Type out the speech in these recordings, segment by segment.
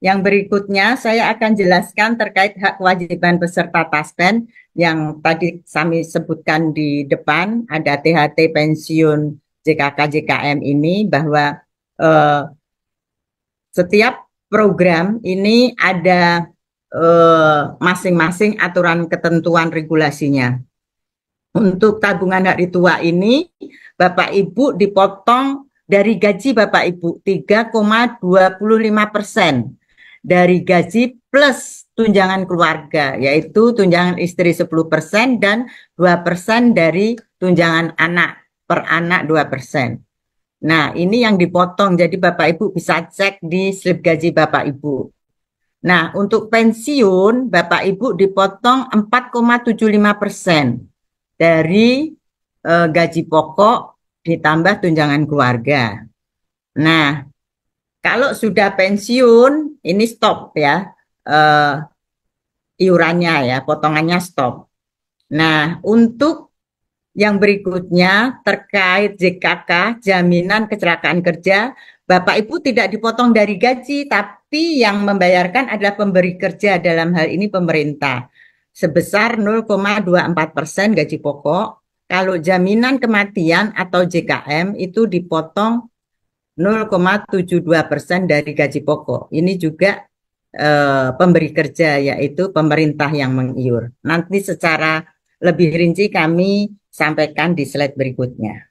Yang berikutnya saya akan jelaskan terkait hak kewajiban peserta Taspen yang tadi kami sebutkan di depan, ada THT pensiun JKK JKM ini, bahwa eh, setiap program ini ada masing-masing aturan ketentuan regulasinya. Untuk tabungan hari tua ini, Bapak Ibu dipotong dari gaji Bapak Ibu 3,25% dari gaji plus tunjangan keluarga, yaitu tunjangan istri 10% dan 2% dari tunjangan anak, per anak 2%. Nah, ini yang dipotong, jadi Bapak Ibu bisa cek di slip gaji Bapak Ibu. Nah, untuk pensiun, Bapak Ibu dipotong 4,75% dari gaji pokok ditambah tunjangan keluarga. Nah, kalau sudah pensiun, ini stop ya, eh, iurannya ya, potongannya stop. Nah, untuk yang berikutnya terkait JKK, jaminan kecelakaan kerja, Bapak Ibu tidak dipotong dari gaji, tapi yang membayarkan adalah pemberi kerja, dalam hal ini pemerintah, sebesar 0,24% gaji pokok. Kalau jaminan kematian atau JKM itu dipotong 0,72% dari gaji pokok. Ini juga pemberi kerja, yaitu pemerintah yang mengiur. Nanti secara lebih rinci kami sampaikan di slide berikutnya.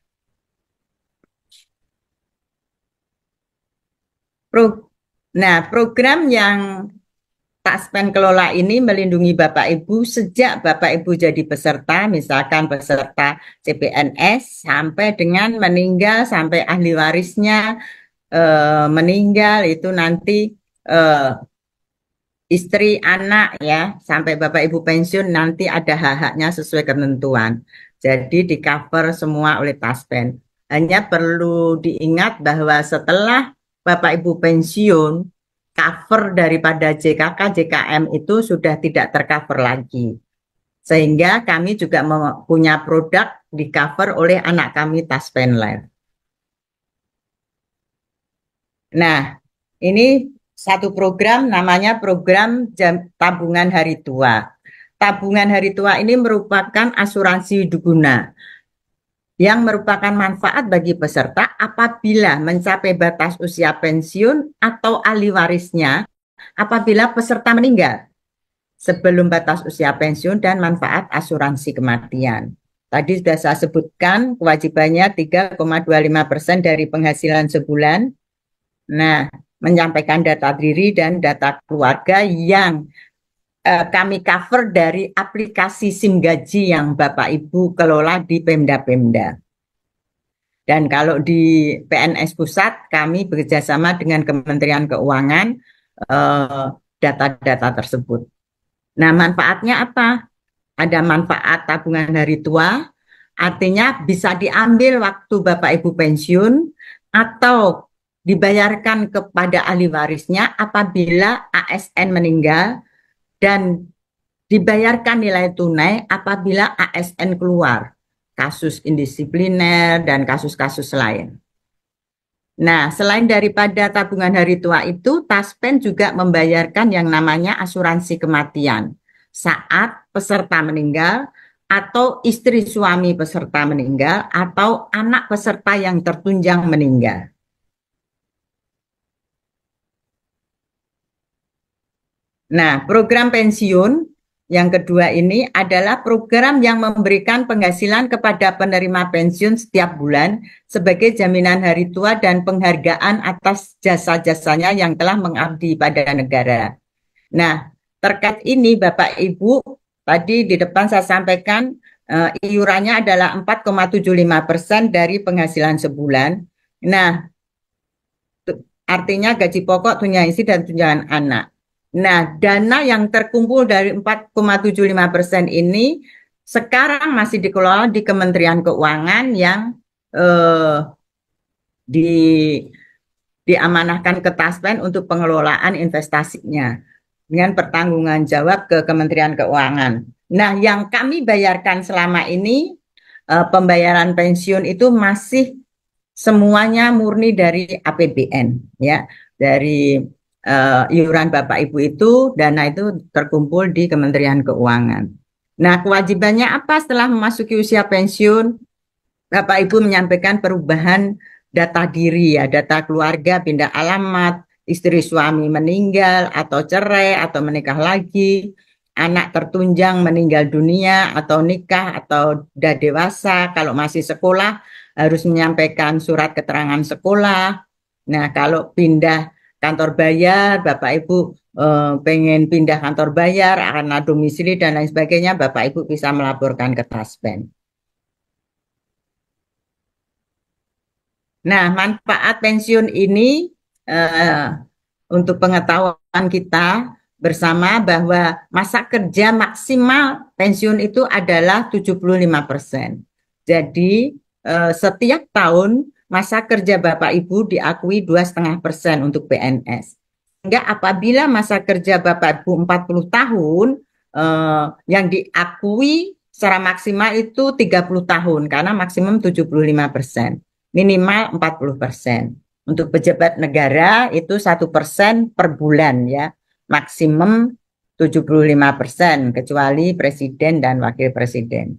Nah, program yang Taspen kelola ini melindungi Bapak Ibu sejak Bapak Ibu jadi peserta, misalkan peserta CPNS, sampai dengan meninggal, sampai ahli warisnya meninggal, itu nanti eh, istri, anak ya, sampai Bapak Ibu pensiun nanti ada hak-haknya sesuai ketentuan. Jadi di cover semua oleh Taspen. Hanya perlu diingat bahwa setelah Bapak Ibu pensiun, cover daripada JKK, JKM itu sudah tidak tercover lagi. Sehingga kami juga punya produk di cover oleh anak kami Taspen Life. Nah, ini satu program namanya program tabungan hari tua. Tabungan hari tua ini merupakan asuransi hidup guna yang merupakan manfaat bagi peserta apabila mencapai batas usia pensiun atau ahli warisnya apabila peserta meninggal sebelum batas usia pensiun, dan manfaat asuransi kematian. Tadi sudah saya sebutkan kewajibannya 3,25% dari penghasilan sebulan. Nah, menyampaikan data diri dan data keluarga yang kami cover dari aplikasi SIM Gaji yang Bapak Ibu kelola di Pemda-Pemda. Dan kalau di PNS Pusat, kami bekerjasama dengan Kementerian Keuangan data-data tersebut. Nah, manfaatnya apa? Ada manfaat tabungan hari tua, artinya bisa diambil waktu Bapak Ibu pensiun atau dibayarkan kepada ahli warisnya apabila ASN meninggal, dan dibayarkan nilai tunai apabila ASN keluar, kasus indisipliner dan kasus-kasus lain. Nah, selain daripada tabungan hari tua itu, Taspen juga membayarkan yang namanya asuransi kematian saat peserta meninggal atau istri suami peserta meninggal atau anak peserta yang tertunjang meninggal. Nah, program pensiun yang kedua ini adalah program yang memberikan penghasilan kepada penerima pensiun setiap bulan sebagai jaminan hari tua dan penghargaan atas jasa-jasanya yang telah mengabdi pada negara. Nah, terkait ini Bapak Ibu, tadi di depan saya sampaikan iurannya adalah 4,75% dari penghasilan sebulan. Nah, artinya gaji pokok, tunjangan istri, dan tunjangan anak. Nah, dana yang terkumpul dari 4,75% ini sekarang masih dikelola di Kementerian Keuangan yang di diamanahkan ke Taspen untuk pengelolaan investasinya dengan pertanggungan jawab ke Kementerian Keuangan. Nah, yang kami bayarkan selama ini pembayaran pensiun itu masih semuanya murni dari APBN ya, dari iuran Bapak Ibu itu, dana itu terkumpul di Kementerian Keuangan. Nah, kewajibannya apa setelah memasuki usia pensiun? Bapak Ibu menyampaikan perubahan data diri ya, data keluarga, pindah alamat, istri suami meninggal atau cerai atau menikah lagi, anak tertunjang meninggal dunia atau nikah atau sudah dewasa, kalau masih sekolah harus menyampaikan surat keterangan sekolah. Nah, kalau pindah kantor bayar, Bapak Ibu pengen pindah kantor bayar karena domisili dan lain sebagainya, Bapak Ibu bisa melaporkan ke Taspen. Nah, manfaat pensiun ini eh, untuk pengetahuan kita bersama bahwa masa kerja maksimal pensiun itu adalah 75%. Jadi setiap tahun masa kerja Bapak Ibu diakui 2,5% untuk PNS. Sehingga apabila masa kerja Bapak Ibu 40 tahun, yang diakui secara maksimal itu 30 tahun karena maksimum 75%, minimal 40%. Untuk pejabat negara itu 1% per bulan ya, maksimum 75%, kecuali presiden dan wakil presiden.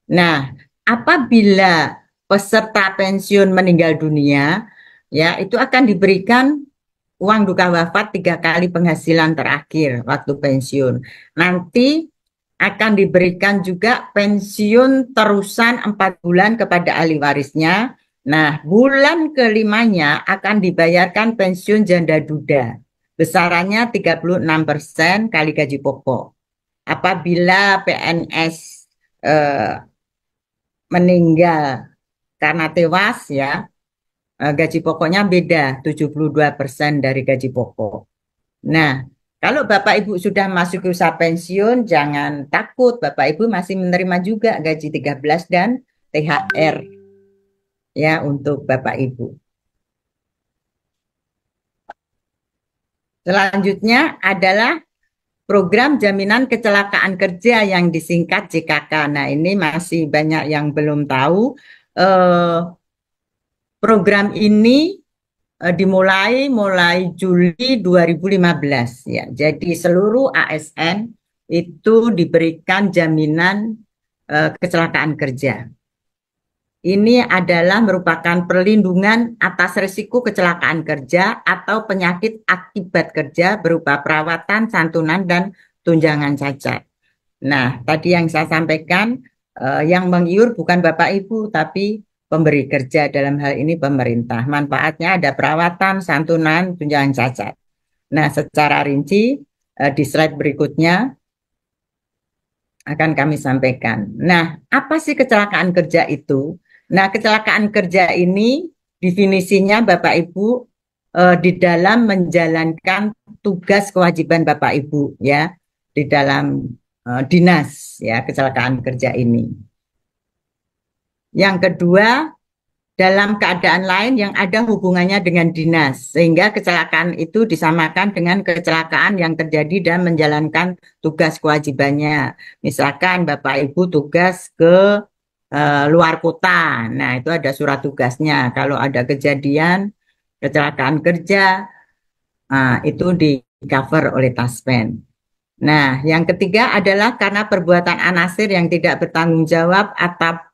Nah, apabila peserta pensiun meninggal dunia, ya itu akan diberikan uang duka wafat 3 kali penghasilan terakhir waktu pensiun. Nanti akan diberikan juga pensiun terusan 4 bulan kepada ahli warisnya. Nah, bulan kelimanya akan dibayarkan pensiun janda duda. Besarannya 36% kali gaji pokok. Apabila PNS meninggal karena tewas ya, gaji pokoknya beda, 72% dari gaji pokok. Nah, kalau Bapak Ibu sudah masuk ke usia pensiun, jangan takut, Bapak Ibu masih menerima juga gaji 13 dan THR ya untuk Bapak Ibu. Selanjutnya adalah program jaminan kecelakaan kerja yang disingkat JKK. Nah, ini masih banyak yang belum tahu. Program ini mulai Juli 2015 ya. Jadi seluruh ASN itu diberikan jaminan kecelakaan kerja. Ini adalah merupakan perlindungan atas risiko kecelakaan kerja atau penyakit akibat kerja berupa perawatan, santunan, dan tunjangan cacat. Nah, tadi yang saya sampaikan, yang mengiur bukan Bapak Ibu, tapi pemberi kerja, dalam hal ini pemerintah. Manfaatnya ada perawatan, santunan, tunjangan cacat. Nah, secara rinci di slide berikutnya akan kami sampaikan. Nah, apa sih kecelakaan kerja itu? Nah, kecelakaan kerja ini definisinya Bapak Ibu di dalam menjalankan tugas kewajiban Bapak Ibu ya, di dalam dinas ya, kecelakaan kerja ini. Yang kedua, dalam keadaan lain yang ada hubungannya dengan dinas, sehingga kecelakaan itu disamakan dengan kecelakaan yang terjadi dan menjalankan tugas kewajibannya. Misalkan Bapak Ibu tugas ke luar kota, nah itu ada surat tugasnya. Kalau ada kejadian kecelakaan kerja, itu di cover oleh Taspen. Nah, yang ketiga adalah karena perbuatan anasir yang tidak bertanggung jawab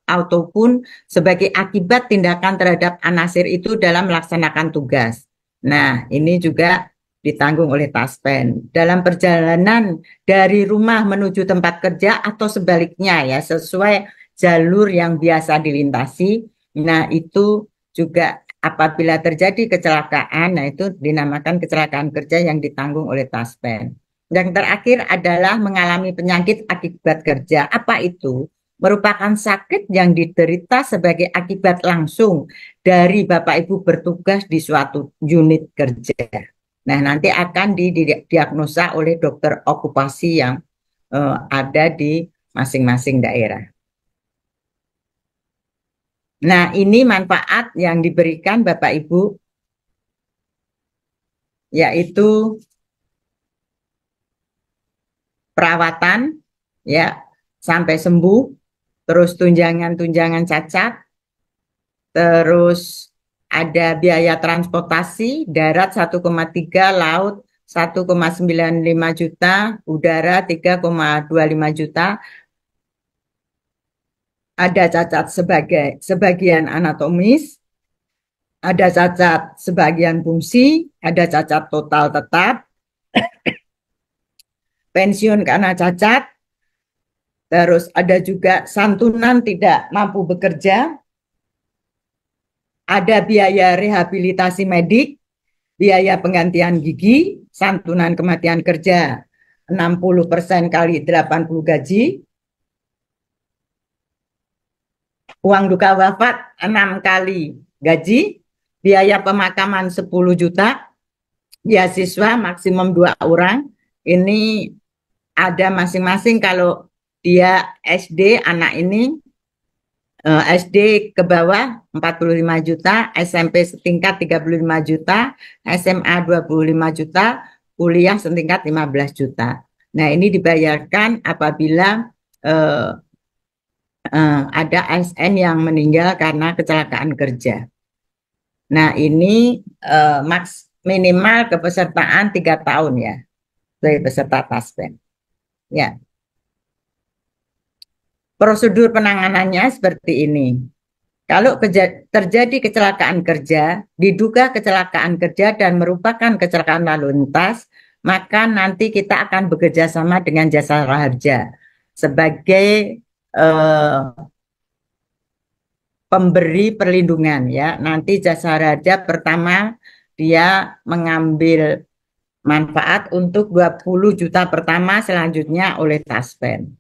ataupun sebagai akibat tindakan terhadap anasir itu dalam melaksanakan tugas. Nah, ini juga ditanggung oleh Taspen. Dalam perjalanan dari rumah menuju tempat kerja atau sebaliknya ya, sesuai jalur yang biasa dilintasi. Nah, itu juga apabila terjadi kecelakaan, nah itu dinamakan kecelakaan kerja yang ditanggung oleh Taspen. Yang terakhir adalah mengalami penyakit akibat kerja. Apa itu? Merupakan sakit yang diderita sebagai akibat langsung dari Bapak Ibu bertugas di suatu unit kerja. Nah, nanti akan didiagnosa oleh dokter okupasi yang ada di masing-masing daerah. Nah, ini manfaat yang diberikan Bapak Ibu, yaitu perawatan ya sampai sembuh, terus tunjangan-tunjangan cacat, terus ada biaya transportasi, darat 1,3, laut 1,95 juta, udara 3,25 juta. Ada cacat sebagian anatomis, ada cacat sebagian fungsi, ada cacat total tetap, pensiun karena cacat, terus ada juga santunan tidak mampu bekerja, ada biaya rehabilitasi medik, biaya penggantian gigi, santunan kematian kerja 60% kali 80 gaji, uang duka wafat 6 kali gaji, biaya pemakaman 10 juta, beasiswa maksimum 2 orang. Ini ada masing-masing kalau dia SD, anak ini SD ke bawah 45 juta, SMP setingkat 35 juta, SMA 25 juta, kuliah setingkat 15 juta. Nah, ini dibayarkan apabila ada ASN yang meninggal karena kecelakaan kerja. Nah, ini minimal kepesertaan 3 tahun ya, sebagai peserta TASPEN. Ya. Prosedur penanganannya seperti ini. Kalau terjadi kecelakaan kerja, diduga kecelakaan kerja dan merupakan kecelakaan lalu lintas, maka nanti kita akan bekerja sama dengan jasa raharja sebagai pemberi perlindungan ya. Nanti jasa raharja pertama dia mengambil manfaat untuk 20 juta pertama, selanjutnya oleh TASPEN.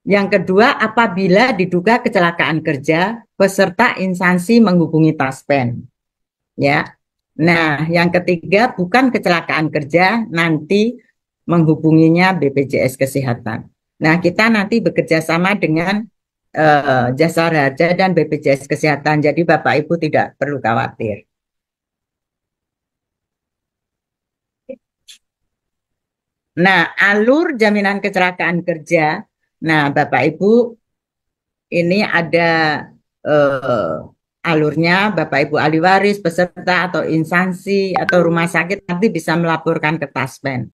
Yang kedua, apabila diduga kecelakaan kerja, peserta instansi menghubungi TASPEN. Ya. Nah, yang ketiga bukan kecelakaan kerja, nanti menghubunginya BPJS Kesehatan. Nah, kita nanti bekerja sama dengan Jasa Raharja dan BPJS Kesehatan. Jadi Bapak Ibu tidak perlu khawatir. Nah, alur jaminan kecelakaan kerja. Nah, Bapak Ibu, ini ada alurnya. Bapak Ibu ahli waris, peserta atau instansi atau rumah sakit nanti bisa melaporkan ke TASPEN.